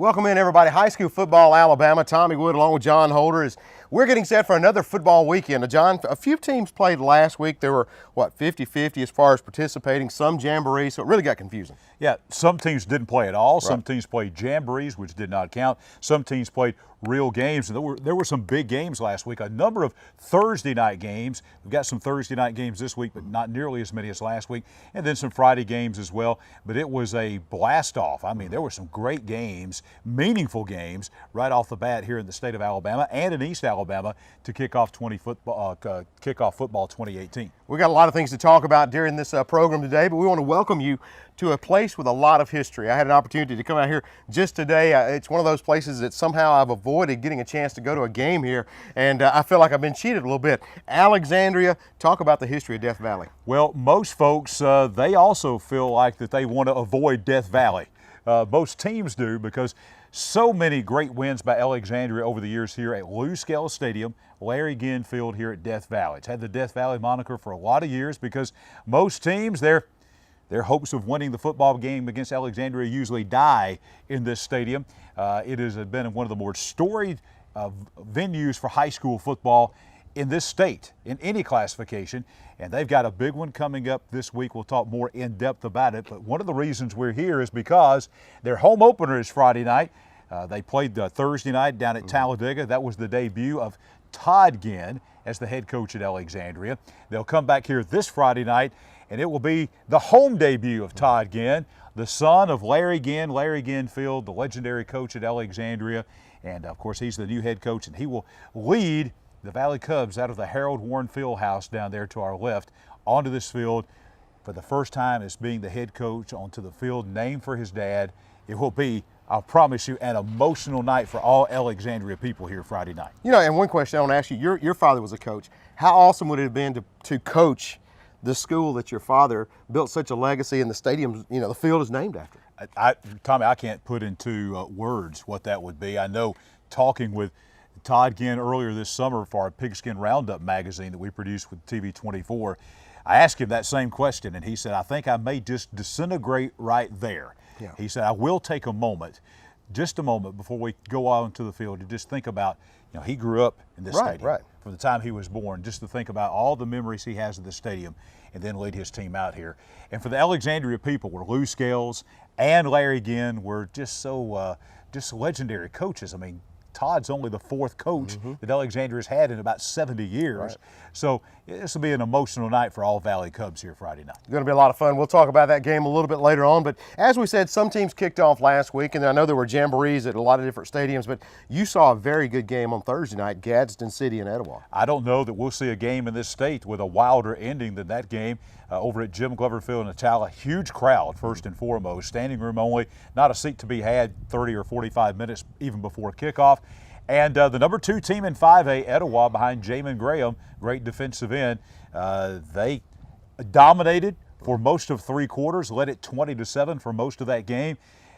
Welcome in, everybody. High school football, Alabama. Tommy Wood along with John Holder as we're getting set for another football weekend. John, a few teams played last week. There were, 50-50 as far as participating, some jamborees, so it really got confusing. Yeah, some teams didn't play at all. Right. Some teams played jamborees, which did not count. Some teams played real games. And there were some big games last week, a number of Thursday night games. We've got some Thursday night games this week, but not nearly as many as last week, and then some Friday games as well. But it was a blast-off. I mean, there were some great games, meaningful games, right off the bat here in the state of Alabama and in East Alabama to kick off football 2018. We got a lot of things to talk about during this program today, but we want to welcome you to a place with a lot of history. I had an opportunity to come out here just today. It's one of those places that somehow I've avoided getting a chance to go to a game here, and I feel like I've been cheated a little bit. Alexandria, talk about the history of Death Valley. Well, most folks, they also feel like that they want to avoid Death Valley. Most teams do, because so many great wins by Alexandria over the years here at Lou Scales Stadium, Larry Ginn Field here at Death Valley. It's had the Death Valley moniker for a lot of years because most teams, their hopes of winning the football game against Alexandria usually die in this stadium. It has been one of the more storied venues for high school football in this state, in any classification, and they've got a big one coming up this week. We'll talk more in depth about it, but one of the reasons we're here is because their home opener is Friday night. They played Thursday night down at Talladega. That was the debut of Todd Ginn as the head coach at Alexandria. They'll come back here this Friday night, and it will be the home debut of Todd Ginn, the son of Larry Ginn, Larry Ginn Field, the legendary coach at Alexandria, and of course he's the new head coach, and he will lead the Valley Cubs out of the Harold Warren Fieldhouse down there to our left onto this field for the first time as being the head coach onto the field named for his dad. It will be, I'll promise you, an emotional night for all Alexandria people here Friday night. You know, and one question I want to ask you, your father was a coach. How awesome would it have been to coach the school that your father built such a legacy, and the stadium, the field is named after? Tommy, I can't put into words what that would be. I know, talking with Todd Ginn earlier this summer for our Pigskin Roundup magazine that we produced with TV24, I asked him that same question, and he said, I think I may just disintegrate right there. Yeah. He said, I will take just a moment before we go on to the field to just think about, he grew up in this stadium. Right. From the time he was born, just to think about all the memories he has of the stadium and then lead his team out here. And for the Alexandria people, where Lou Scales and Larry Ginn were just so just legendary coaches. I mean, Todd's only the fourth coach that Alexandria's had in about 70 years. Right. So this will be an emotional night for all Valley Cubs here Friday night. It's going to be a lot of fun. We'll talk about that game a little bit later on. But as we said, some teams kicked off last week, and I know there were jamborees at a lot of different stadiums, but you saw a very good game on Thursday night, Gadsden City and Etowah. I don't know that we'll see a game in this state with a wilder ending than that game over at Jim Glover Field in Attala. Huge crowd, first and foremost. Standing room only, not a seat to be had 30 or 45 minutes even before kickoff. And the number 2 team in 5A, Etowah, behind Jamin Graham, great defensive end. They dominated for most of 3 quarters, led it 20-7 for most of that game.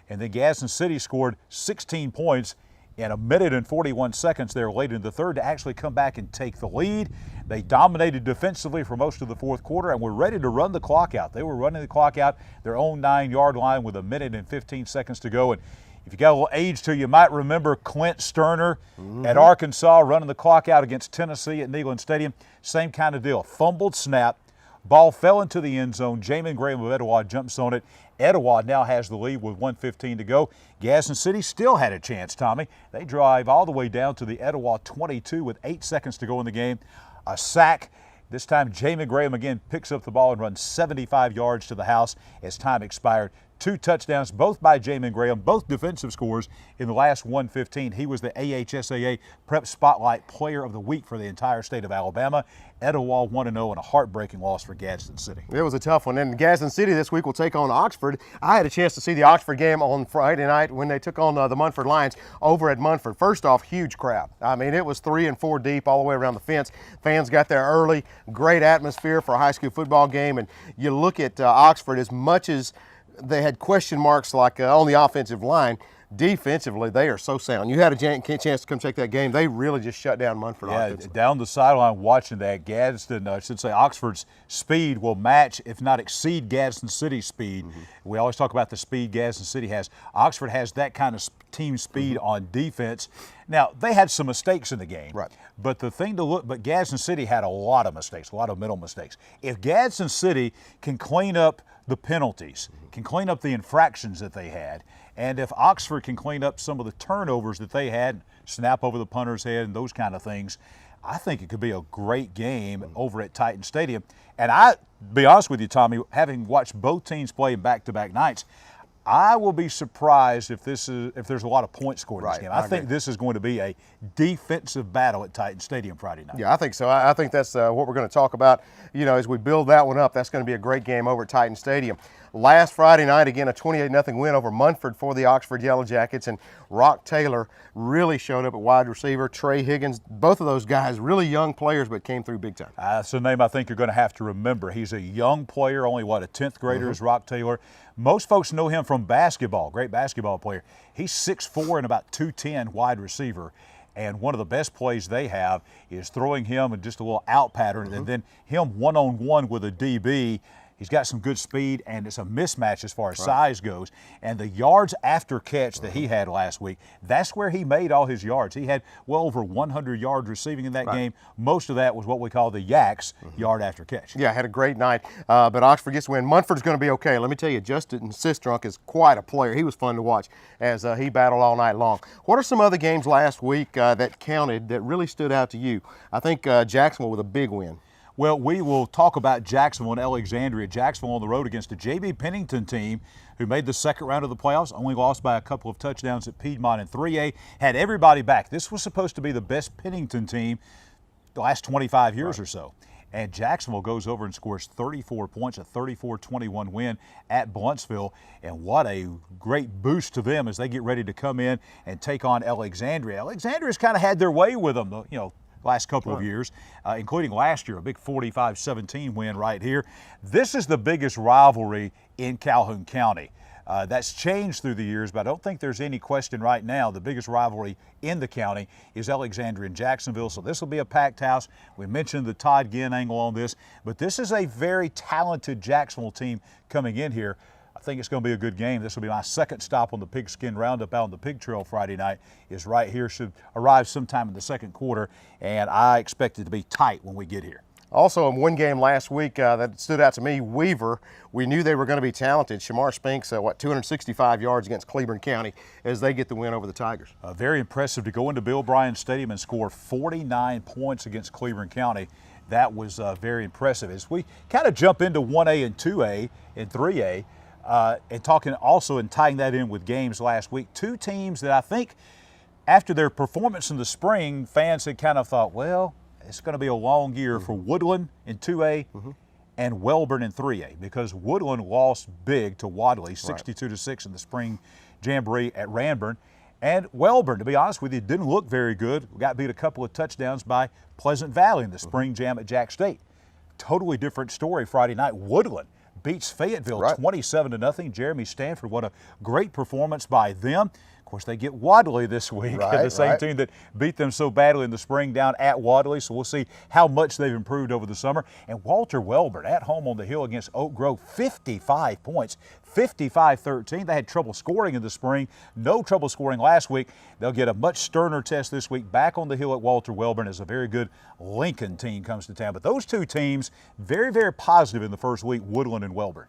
And then Gadsden City scored 16 points in a minute and 41 seconds there late in the third to actually come back and take the lead. They dominated defensively for most of the fourth quarter and were ready to run the clock out. They were running the clock out their own 9-yard line with a minute and 15 seconds to go. And if you got a little age to you, might remember Clint Sterner at Arkansas running the clock out against Tennessee at Neyland Stadium. Same kind of deal. Fumbled snap. Ball fell into the end zone. Jamin Graham of Etowah jumps on it. Etowah now has the lead with 1:15 to go. Gadsden City still had a chance, Tommy. They drive all the way down to the Etowah 22 with 8 seconds to go in the game. A sack. This time, Jamin Graham again picks up the ball and runs 75 yards to the house as time expired. 2 touchdowns, both by Jamin Graham, both defensive scores in the last 1:15. He was the AHSAA Prep Spotlight Player of the Week for the entire state of Alabama. Etowah 1-0 and a heartbreaking loss for Gadsden City. It was a tough one. And Gadsden City this week will take on Oxford. I had a chance to see the Oxford game on Friday night when they took on the Munford Lions over at Munford. First off, huge crowd. I mean, it was 3 and 4 deep all the way around the fence. Fans got there early. Great atmosphere for a high school football game. And you look at Oxford, as much as they had question marks like on the offensive line. Defensively, they are so sound. You had a chance to come check that game. They really just shut down Munford. Yeah, down the sideline watching that, Gadsden, I should say Oxford's speed will match, if not exceed, Gadsden City's speed. We always talk about the speed Gadsden City has. Oxford has that kind of team speed on defense. Now, they had some mistakes in the game. Right. But the thing to look, but Gadsden City had a lot of mistakes, a lot of mental mistakes. If Gadsden City can clean up the penalties, can clean up the infractions that they had, and if Oxford can clean up some of the turnovers that they had, snap over the punter's head and those kind of things, I think it could be a great game over at Titan Stadium. And I, be honest with you, Tommy, having watched both teams play in back-to-back nights, I will be surprised if there's a lot of points scored in this game. I think this is going to be a defensive battle at Titan Stadium Friday night. Yeah, I think so. I think that's what we're going to talk about. You know, as we build that one up, that's going to be a great game over at Titan Stadium. Last Friday night, again, a 28-0 win over Munford for the Oxford Yellow Jackets, and Rock Taylor really showed up at wide receiver. Trey Higgins, both of those guys, really young players, but came through big time. That's a name I think you're going to have to remember. He's a young player, only, a 10th grader is Rock Taylor. Most folks know him from basketball, great basketball player. He's 6'4" and about 210 wide receiver. And one of the best plays they have is throwing him in just a little out pattern and then him one-on-one with a DB. He's got some good speed, and it's a mismatch as far as size goes. And the yards after catch that he had last week, that's where he made all his yards. He had well over 100 yards receiving in that game. Most of that was what we call the Yaks, yard after catch. Yeah, had a great night, but Oxford gets the win. Munford's going to be okay. Let me tell you, Justin Sistrunk is quite a player. He was fun to watch as he battled all night long. What are some other games last week that counted that really stood out to you? I think Jacksonville with a big win. Well, we will talk about Jacksonville and Alexandria. Jacksonville on the road against the J.B. Pennington team who made the second round of the playoffs, only lost by a couple of touchdowns at Piedmont in 3A, had everybody back. This was supposed to be the best Pennington team the last 25 years or so. And Jacksonville goes over and scores 34 points, a 34-21 win at Bluntsville. And what a great boost to them as they get ready to come in and take on Alexandria. Alexandria's kind of had their way with them, you know, last couple of years, including last year, a big 45-17 win right here. This is the biggest rivalry in Calhoun County. That's changed through the years, but I don't think there's any question right now. The biggest rivalry in the county is Alexandria and Jacksonville, so this will be a packed house. We mentioned the Todd Ginn angle on this, but this is a very talented Jacksonville team coming in here. I think it's going to be a good game. This will be my second stop on the Pigskin Roundup out on the Pig Trail Friday night. Is right here, should arrive sometime in the second quarter, and I expect it to be tight when we get here. Also, in one game last week that stood out to me, Weaver, we knew they were going to be talented. Shamar Spinks, 265 yards against Cleburne County as they get the win over the Tigers. Very impressive to go into Bill Bryan Stadium and score 49 points against Cleburne County. That was very impressive. As we kind of jump into 1A and 2A and 3A, and talking also and tying that in with games last week, two teams that I think after their performance in the spring, fans had kind of thought, well, it's going to be a long year for Woodland in 2A and Welborn in 3A, because Woodland lost big to Wadley, 62-6 in the spring jamboree at Ranburn. And Welborn, to be honest with you, didn't look very good. We got beat a couple of touchdowns by Pleasant Valley in the spring jam at Jack State. Totally different story Friday night. Woodland beats Fayetteville 27-0. Jeremy Stanford, what a great performance by them. Of course, they get Wadley this week, the same team that beat them so badly in the spring down at Wadley, so we'll see how much they've improved over the summer. And Walter Welborn at home on the hill against Oak Grove, 55 points, 55-13. They had trouble scoring in the spring, no trouble scoring last week. They'll get a much sterner test this week back on the hill at Walter Welborn as a very good Lincoln team comes to town. But those two teams, very, very positive in the first week, Woodland and Welborn.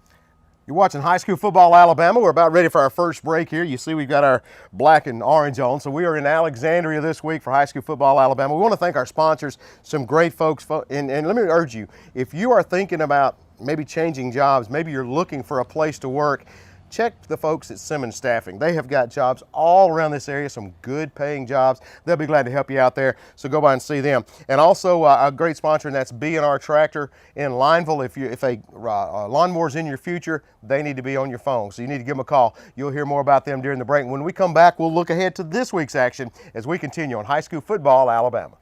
You're watching High School Football Alabama. We're about ready for our first break here. You see we've got our black and orange on. So we are in Alexandria this week for High School Football Alabama. We want to thank our sponsors, some great folks. And let me urge you, if you are thinking about maybe changing jobs, maybe you're looking for a place to work, check the folks at Simmons Staffing. They have got jobs all around this area, some good paying jobs. They'll be glad to help you out there, so go by and see them. And also a great sponsor, and that's B&R Tractor in Lineville. If a lawnmower's in your future, they need to be on your phone, so you need to give them a call. You'll hear more about them during the break. When we come back, we'll look ahead to this week's action as we continue on High School Football Alabama.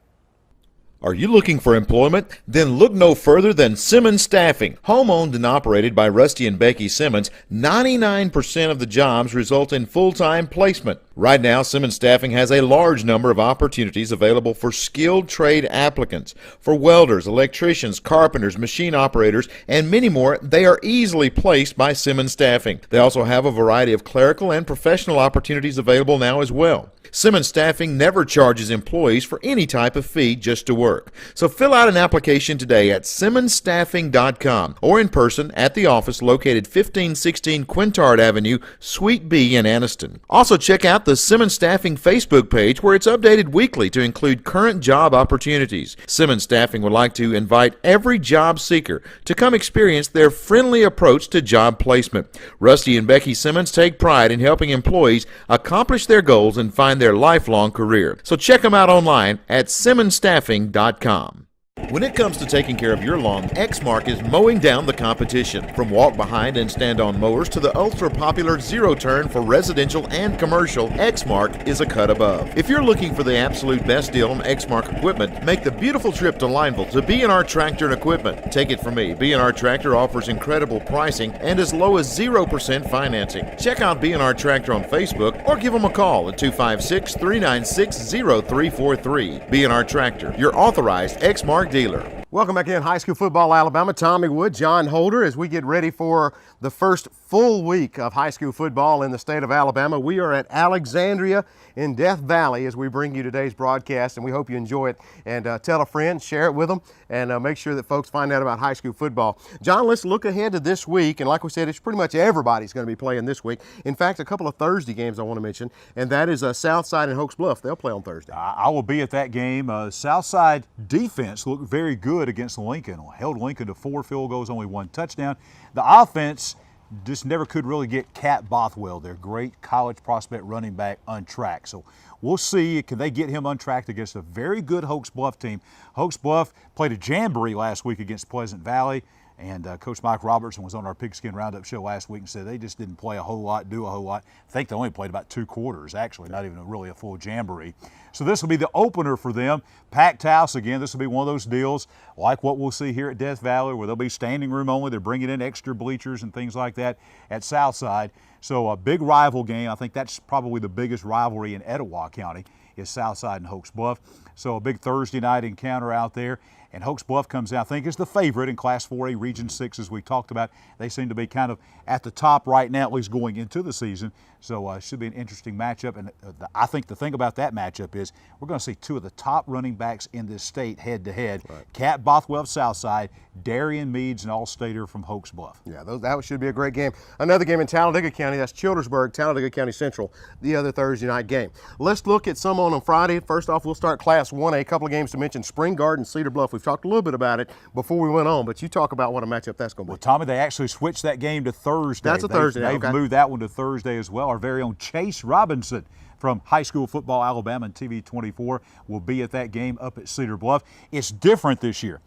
Are you looking for employment? Then look no further than Simmons Staffing. Home-owned and operated by Rusty and Becky Simmons, 99% of the jobs result in full-time placement. Right now, Simmons Staffing has a large number of opportunities available for skilled trade applicants. For welders, electricians, carpenters, machine operators, and many more, they are easily placed by Simmons Staffing. They also have a variety of clerical and professional opportunities available now as well. Simmons Staffing never charges employees for any type of fee just to work. So fill out an application today at simmonsstaffing.com or in person at the office located 1516 Quintard Avenue, Suite B in Anniston. Also check out the Simmons Staffing Facebook page where it's updated weekly to include current job opportunities. Simmons Staffing would like to invite every job seeker to come experience their friendly approach to job placement. Rusty and Becky Simmons take pride in helping employees accomplish their goals and find their lifelong career. So check them out online at simmonsstaffing.com. When it comes to taking care of your lawn, Exmark is mowing down the competition. From walk-behind and stand-on mowers to the ultra-popular zero-turn for residential and commercial, Exmark is a cut above. If you're looking for the absolute best deal on Exmark equipment, make the beautiful trip to Lineville to B&R Tractor and Equipment. Take it from me, B&R Tractor offers incredible pricing and as low as 0% financing. Check out B&R Tractor on Facebook or give them a call at 256-396-0343. B&R Tractor, your authorized Exmark dealer. Welcome back in High School Football Alabama. Tommy Wood, John Holder, as we get ready for the first full week of high school football in the state of Alabama. We are at Alexandria in Death Valley as we bring you today's broadcast, and we hope you enjoy it. And tell a friend, share it with them, and make sure that folks find out about high school football. John, let's look ahead to this week, and like we said, it's pretty much everybody's going to be playing this week. In fact, a couple of Thursday games I want to mention, and that is Southside and Hoax Bluff. They'll play on Thursday. I will be at that game. Southside defense looked very good against Lincoln. Held Lincoln to 4 field goals, only 1 touchdown. The offense just never could really get Cat Bothwell, their great college prospect running back, untracked. So we'll see, can they get him untracked against a very good Hoax Bluff team. Hoax Bluff played a jamboree last week against Pleasant Valley. And Coach Mike Robertson was on our Pigskin Roundup show last week and said they just didn't play a whole lot, do a whole lot. I think they only played about 2 quarters, actually, not even really a full jamboree. So this will be the opener for them. Packed house again. This will be one of those deals like what we'll see here at Death Valley where they'll be standing room only. They're bringing in extra bleachers and things like that at Southside. So a big rival game. I think that's probably the biggest rivalry in Etowah County is Southside and Hoax Bluff. So a big Thursday night encounter out there. And Hoax Bluff comes out, I think, is the favorite in Class 4A Region 6, as we talked about. They seem to be kind of at the top right now, at least going into the season. So it should be an interesting matchup. And I think the thing about that matchup is we're going to see 2 of the top running backs in this state head-to-head. Right. Cat Bothwell of Southside, Darian Meads, an All-Stater from Hoax Bluff. Yeah, that should be a great game. Another game in Talladega County, that's Childersburg, Talladega County Central, the other Thursday night game. Let's look at some on Friday. First off, we'll start Class 1A. A couple of games to mention, Spring Garden, Cedar Bluff. We've talked a little bit about it before we went on, but you talk about what a matchup that's going to be. Well, Tommy, they actually switched that game to Thursday. That's a Thursday. They've moved that one to Thursday as well. Our very own Chase Robinson from High School Football Alabama and TV 24 will be at that game up at Cedar Bluff. It's different this year.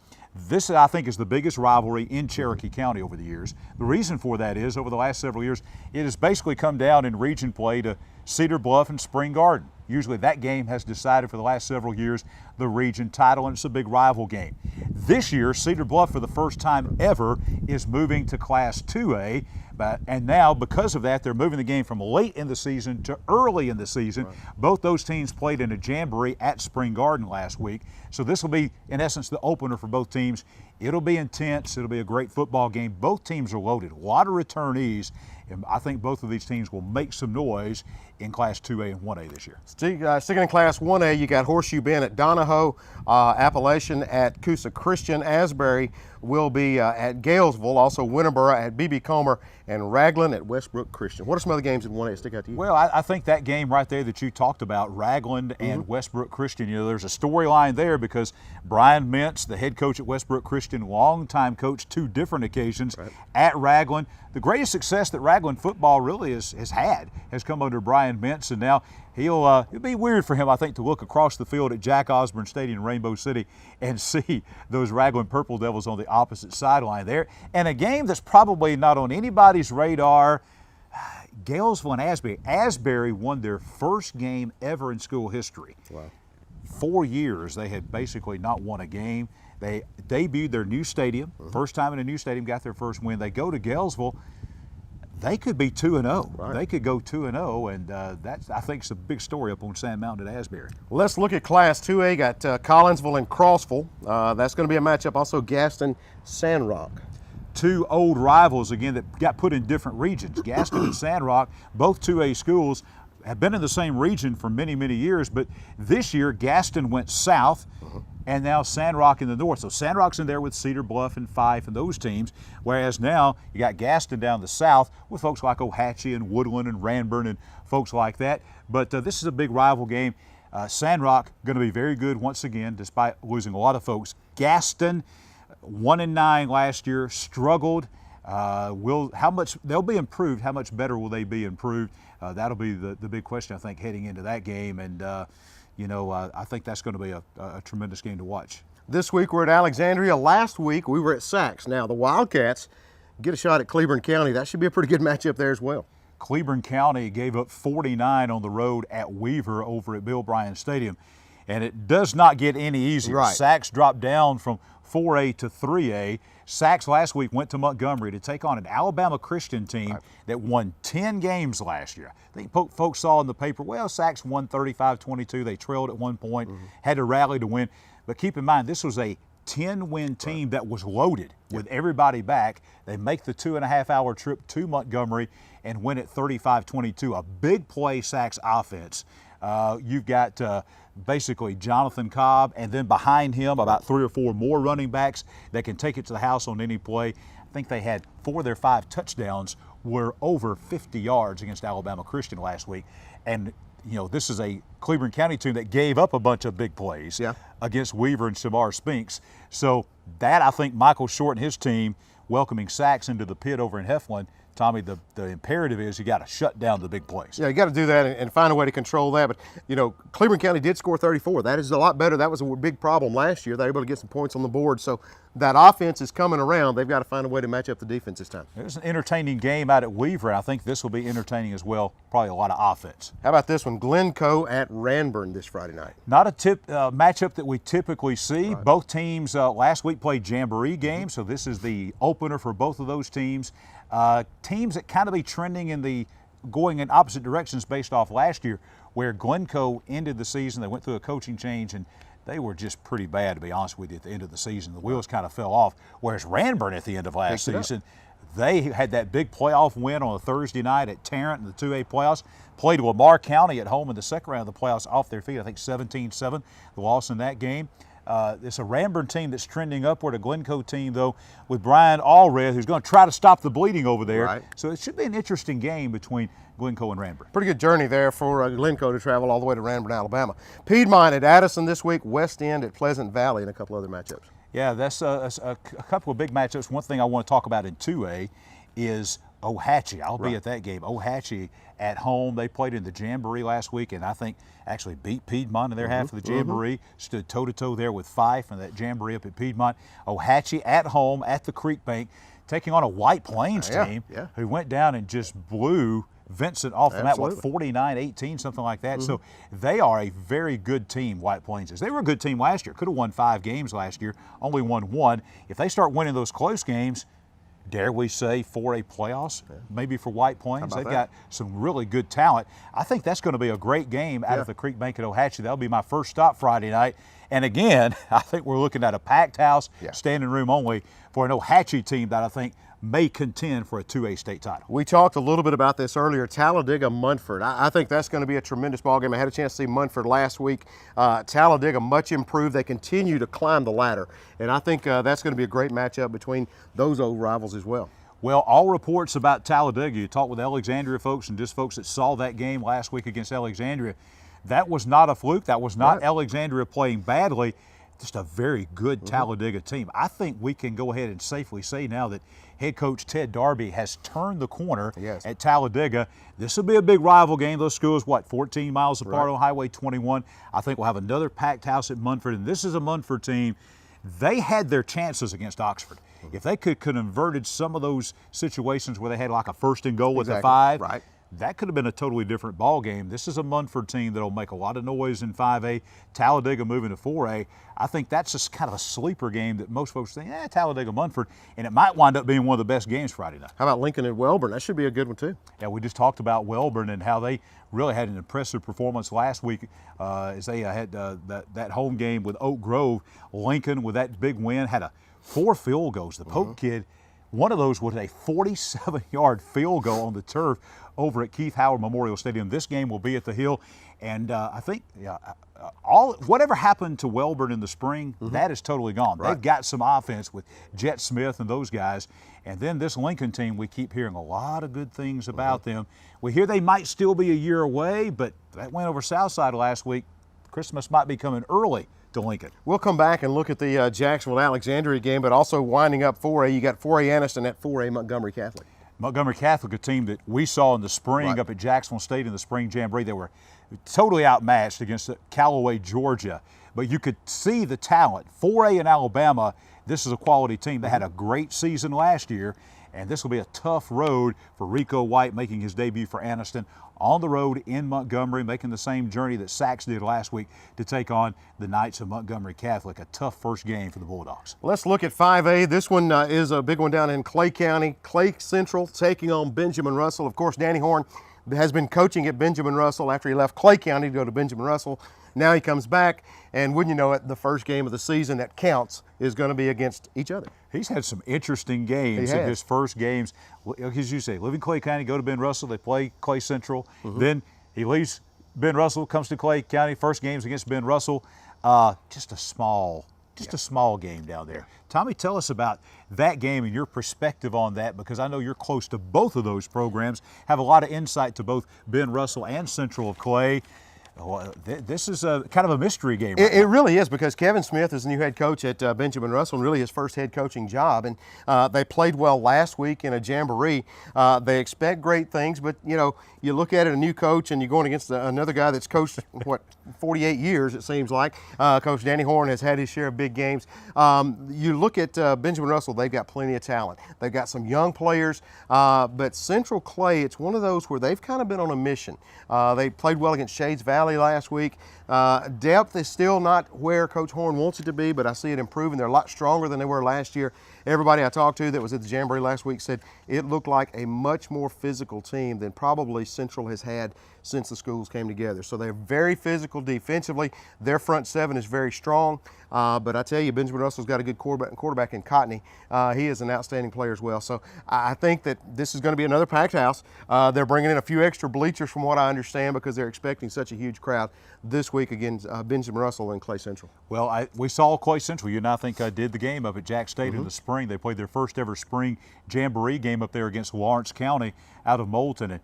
This, I think, is the biggest rivalry in Cherokee County over the years. The reason for that is, over the last several years, it has basically come down in region play to Cedar Bluff and Spring Garden. Usually that game has decided for the last several years the region title, and it's a big rival game. This year, Cedar Bluff, for the first time ever, is moving to Class 2A. And now, because of that, they're moving the game from late in the season to early in the season. Right. Both those teams played in a jamboree at Spring Garden last week. So this will be, in essence, the opener for both teams. It'll be intense. It'll be a great football game. Both teams are loaded. A lot of returnees. And I think both of these teams will make some noise in Class 2A and 1A this year. Sticking in Class 1A, you got Horseshoe Bend at Donahoe, Appalachian at Coosa Christian, Asbury will be at Galesville, also Winterboro at B.B. Comer, and Raglan at Westbrook Christian. What are some other games in 1A that stick out to you? Well, I think that game right there that you talked about, Raglan and Westbrook Christian, there's a storyline there because Brian Mintz, the head coach at Westbrook Christian, longtime coach, 2 different occasions at Raglan. The greatest success that Raglan football really has come under Brian Mintz, and now it'll be weird for him, I think, to look across the field at Jack Osborne Stadium in Rainbow City and see those Raglan Purple Devils on the opposite sideline there. And a game that's probably not on anybody's radar, Galesville and Asbury. Asbury won their first game ever in school history. Wow. 4 years they had basically not won a game. They debuted their new stadium, first time in a new stadium, got their first win. They go to Galesville. They could be 2-0. Right. They could go 2-0, and that's, I think, it's a big story up on Sand Mountain at Asbury. Well, let's look at Class 2A. Got Collinsville and Crossville. That's going to be a matchup. Also, Gaston, Sandrock. Two old rivals, again, that got put in different regions. Gaston and Sandrock, both 2A schools, have been in the same region for many, many years, but this year Gaston went south, and now Sandrock in the north. So Sandrock's in there with Cedar Bluff and Fife and those teams, whereas now you got Gaston down the south with folks like Ohatchee and Woodland and Ranburn and folks like that. But this is a big rival game. Sandrock going to be very good once again, despite losing a lot of folks. Gaston, 1-9 last year, struggled. How much they'll be improved? How much better will they be improved? That'll be the big question, I think, heading into that game. And I think that's going to be a tremendous game to watch. This week we're at Alexandria. Last week we were at Sachs. Now the Wildcats get a shot at Cleburne County. That should be a pretty good matchup there as well. Cleburne County gave up 49 on the road at Weaver over at Bill Bryan Stadium. And it does not get any easier. Right. Sachs dropped down from 4A to 3A. Sachs last week went to Montgomery to take on an Alabama Christian team that won 10 games last year. I think folks saw in the paper, well, Sachs won 35-22. They trailed at one point, had to rally to win. But keep in mind, this was a 10-win team that was loaded with everybody back. They make the 2.5-hour trip to Montgomery and win it 35-22. A big play Sachs offense. You've got basically Jonathan Cobb, and then behind him about 3 or 4 more running backs that can take it to the house on any play. I think they had 4 of their 5 touchdowns were over 50 yards against Alabama Christian last week. And this is a Cleburne County team that gave up a bunch of big plays against Weaver and Shamar Spinks. So that, I think, Michael Short and his team welcoming Sachs into the pit over in Heflin. Tommy, the imperative is you got to shut down the big plays. Yeah, you got to do that and find a way to control that. But, Cleburne County did score 34. That is a lot better. That was a big problem last year. They were able to get some points on the board. So that offense is coming around. They've got to find a way to match up the defense this time. It was an entertaining game out at Weaver. I think this will be entertaining as well. Probably a lot of offense. How about this one? Glencoe at Ranburn this Friday night. Not a matchup that we typically see. Right. Both teams last week played Jamboree games, so this is the opener for both of those teams. Teams that kind of be trending going in opposite directions based off last year, where Glencoe ended the season. They went through a coaching change, and they were just pretty bad, to be honest with you, at the end of the season. The wheels kind of fell off, whereas Ranburn at the end of last season, they had that big playoff win on a Thursday night at Tarrant in the 2A playoffs, played Lamar County at home in the second round of the playoffs off their feet, I think 17-7, the loss in that game. It's a Ranburn team that's trending upward, a Glencoe team, though, with Brian Allred, who's going to try to stop the bleeding over there. Right. So it should be an interesting game between Glencoe and Ranburn. Pretty good journey there for Glencoe to travel all the way to Ranburn, Alabama. Piedmont at Addison this week, West End at Pleasant Valley, and a couple other matchups. Yeah, that's a couple of big matchups. One thing I want to talk about in 2A is Ohatchee. I'll be at that game. Ohatchee at home. They played in the Jamboree last week, and I think actually beat Piedmont in their half of the Jamboree. Stood toe-to-toe there with Fife and that Jamboree up at Piedmont. Ohatchee at home at the Creek Bank, taking on a White Plains team who went down and just blew Vincent off the mat, 49-18, something like that. So they are a very good team, White Plains is. They were a good team last year. Could have won 5 games last year, only won 1. If they start winning those close games, dare we say 4A playoffs, maybe for White Plains. They've got some really good talent. I think that's going to be a great game out of the Creek Bank at Ohatchee. That'll be my first stop Friday night. And again, I think we're looking at a packed house, standing room only, for an Ohatchee team that I think may contend for a 2A state title. We talked a little bit about this earlier, Talladega Munford. I think that's going to be a tremendous ball game. I had a chance to see Munford last week. Talladega much improved. They continue to climb the ladder, and I think that's going to be a great matchup between those old rivals as well. Well, all reports about Talladega, you talked with Alexandria folks and just folks that saw that game last week against Alexandria, that was not a fluke. That was not Alexandria playing badly. Just a very good Talladega team. I think we can go ahead and safely say now that head coach Ted Darby has turned the corner at Talladega. This will be a big rival game. Those schools, 14 miles apart on Highway 21. I think we'll have another packed house at Munford, and this is a Munford team. They had their chances against Oxford. If they could converted some of those situations where they had like a first and goal with a 5, that could have been a totally different ball game. This is a Munford team that'll make a lot of noise in 5A. Talladega moving to 4A. I think that's just kind of a sleeper game that most folks think, Talladega Munford, and it might wind up being one of the best games Friday night. How about Lincoln and Welborn? That should be a good one too. Yeah, we just talked about Welborn and how they really had an impressive performance last week as they had that home game with Oak Grove. Lincoln, with that big win, had 4 field goals. The Pope kid, one of those was a 47-yard field goal on the turf over at Keith Howard Memorial Stadium. This game will be at the Hill, and I think whatever happened to Welborn in the spring, that is totally gone. Right. They've got some offense with Jet Smith and those guys, and then this Lincoln team, we keep hearing a lot of good things about them. We hear they might still be a year away, but that win over Southside last week, Christmas might be coming early to Lincoln. We'll come back and look at the Jacksonville-Alexandria game, but also winding up 4A, you got 4A Anniston at 4A Montgomery Catholic. Montgomery Catholic, a team that we saw in the spring Right. up at Jacksonville State in the spring jamboree. They were totally outmatched against Callaway, Georgia. But you could see the talent. 4A in Alabama, this is a quality team. They had a great season last year, and this will be a tough road for Rico White making his debut for Anniston on the road in Montgomery, making the same journey that Sachs did last week to take on the Knights of Montgomery Catholic. A tough first game for the Bulldogs. Let's look at 5A. This one is a big one down in Clay County. Clay Central taking on Benjamin Russell. Of course, Danny Horn has been coaching at Benjamin Russell after he left Clay County to go to Benjamin Russell. Now he comes back, and wouldn't you know it, the first game of the season that counts is going to be against each other. He's had some interesting games in his first games. As you say, living Clay County, go to Ben Russell, they play Clay Central. Then he leaves Ben Russell, comes to Clay County, first game's against Ben Russell. Just a small game down there. Tommy, tell us about that game and your perspective on that, because I know you're close to both of those programs, have a lot of insight to both Ben Russell and Central of Clay. This is a kind of a mystery game. It really is, because Kevin Smith is the new head coach at Benjamin Russell, and really his first head coaching job. And they played well last week in a jamboree. They expect great things, but you look at it, a new coach, and you're going against another guy that's coached 48 years, it seems like. Coach Danny Horn has had his share of big games. You look at Benjamin Russell; they've got plenty of talent. They've got some young players, but Central Clay, it's one of those where they've kind of been on a mission. They played well against Shades Valley last week. Depth is still not where Coach Horn wants it to be, but I see it improving. They're a lot stronger than they were last year. Everybody I talked to that was at the Jamboree last week said it looked like a much more physical team than probably Central has had since the schools came together. So they're very physical defensively. Their front seven is very strong. But I tell you, Benjamin Russell's got a good quarterback in Cotney. He is an outstanding player as well. So I think that this is going to be another packed house. They're bringing in a few extra bleachers from what I understand, because they're expecting such a huge crowd this week against Benjamin Russell and Clay Central. Well, we saw Clay Central. You and I think did the game up at Jack State in the spring. They played their first ever spring jamboree game up there against Lawrence County out of Moulton. And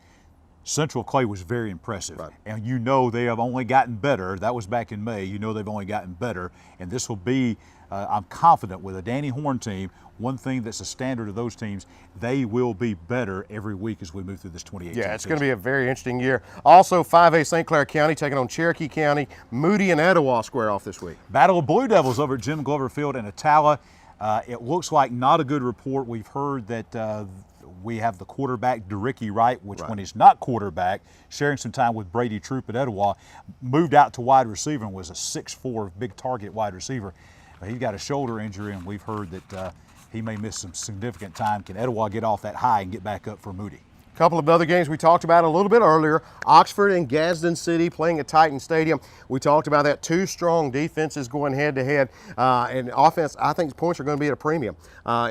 Central Clay was very impressive. Right. And they have only gotten better. That was back in May. They've only gotten better. And this will be, I'm confident, with a Danny Horn team, one thing that's a standard of those teams, they will be better every week as we move through this 2018 Yeah, it's season. going to be a very interesting year. Also, 5A St. Clair County taking on Cherokee County. Moody and Etowah square off this week. Battle of Blue Devils over at Jim Glover Field in Attala. It looks like not a good report. We've heard that we have the quarterback, DeRicky Wright, which when he's not quarterback, sharing some time with Brady Troop at Etowah, moved out to wide receiver and was a 6'4", big target wide receiver. He's got a shoulder injury, and we've heard that he may miss some significant time. Can Etowah get off that high and get back up for Moody? A couple of other games we talked about a little bit earlier. Oxford and Gadsden City playing at Titan Stadium. We talked about that. Two strong defenses going head to head. And offense, I think points are going to be at a premium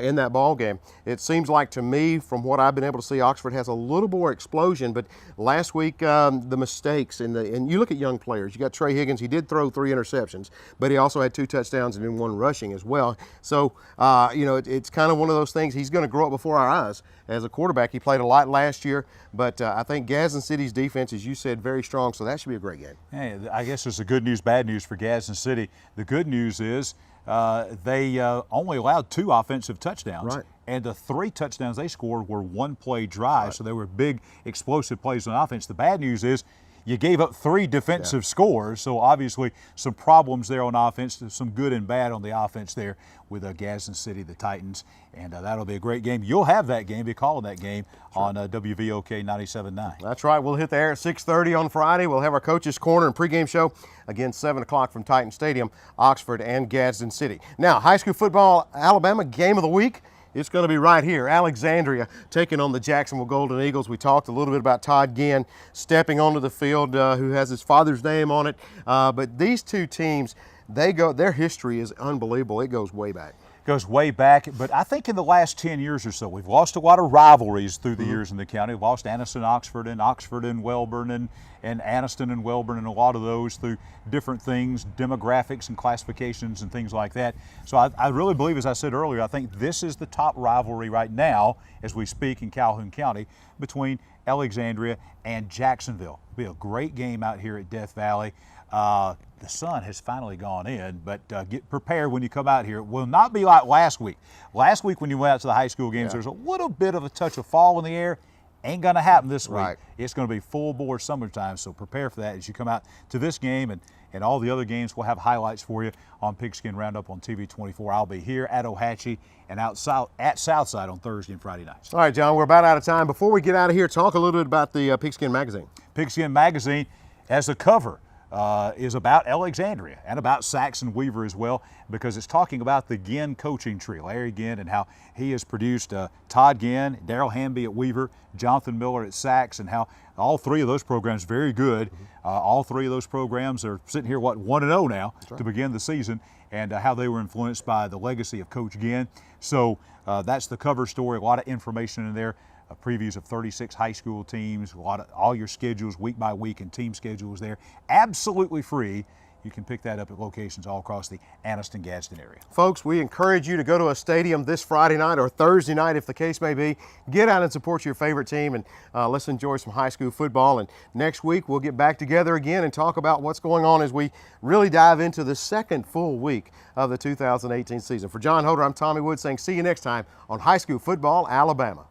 in that ball game. It seems like to me, from what I've been able to see, Oxford has a little more explosion. But last week, the mistakes, and you look at young players. You got Trey Higgins. He did throw 3 interceptions, but he also had 2 touchdowns and then 1 rushing as well. So, it's kind of one of those things. He's going to grow up before our eyes as a quarterback. He played a lot last year, but I think Gadsden City's defense, as you said, very strong, so that should be a great game. Hey, I guess there's the good news, bad news for Gadsden City. The good news is they only allowed 2 offensive touchdowns. Right. And the 3 touchdowns they scored were one-play drives, so they were big, explosive plays on offense. The bad news is You gave up 3 defensive scores, so obviously some problems there on offense, some good and bad on the offense there with Gadsden City, the Titans, and that'll be a great game. You'll have that game, be calling that game on WVOK 97.9. That's right. We'll hit the air at 6:30 on Friday. We'll have our Coach's Corner and pregame show, again, 7 o'clock from Titan Stadium, Oxford and Gadsden City. Now, high school football, Alabama game of the week. It's going to be right here. Alexandria taking on the Jacksonville Golden Eagles. We talked a little bit about Todd Ginn stepping onto the field, who has his father's name on it. But these two teams, their history is unbelievable. It goes way back. Goes way back, but I think in the last 10 years or so, we've lost a lot of rivalries through the years in the county. We've lost Anniston, Oxford and Welborn, and Anniston and Welborn, and a lot of those through different things, demographics and classifications and things like that. So I really believe, as I said earlier, I think this is the top rivalry right now as we speak in Calhoun County between Alexandria and Jacksonville. It'll be a great game out here at Death Valley. The sun has finally gone in, but get prepared when you come out here. It will not be like last week. Last week when you went out to the high school games, there's a little bit of a touch of fall in the air. Ain't going to happen this week. Right. It's going to be full bore summertime, so prepare for that as you come out to this game and all the other games. We'll have highlights for you on Pigskin Roundup on TV 24. I'll be here at Ohatchee and at Southside on Thursday and Friday nights. All right, John, we're about out of time. Before we get out of here, talk a little bit about the Pigskin Magazine. Pigskin Magazine, as the cover, is about Alexandria and about Saxon Weaver as well, because it's talking about the Ginn coaching tree, Larry Ginn, and how he has produced Todd Ginn, Darrell Hamby at Weaver, Jonathan Miller at Sax, and how all 3 of those programs very good. All 3 of those programs are sitting here, 1-0 now to begin the season, and how they were influenced by the legacy of Coach Ginn. So that's the cover story, a lot of information in there. Previews of 36 high school teams, all your schedules week by week and team schedules there. Absolutely free. You can pick that up at locations all across the Anniston-Gadsden area. Folks, we encourage you to go to a stadium this Friday night or Thursday night, if the case may be. Get out and support your favorite team, and let's enjoy some high school football. And next week, we'll get back together again and talk about what's going on as we really dive into the second full week of the 2018 season. For John Holder, I'm Tommy Wood saying see you next time on High School Football, Alabama.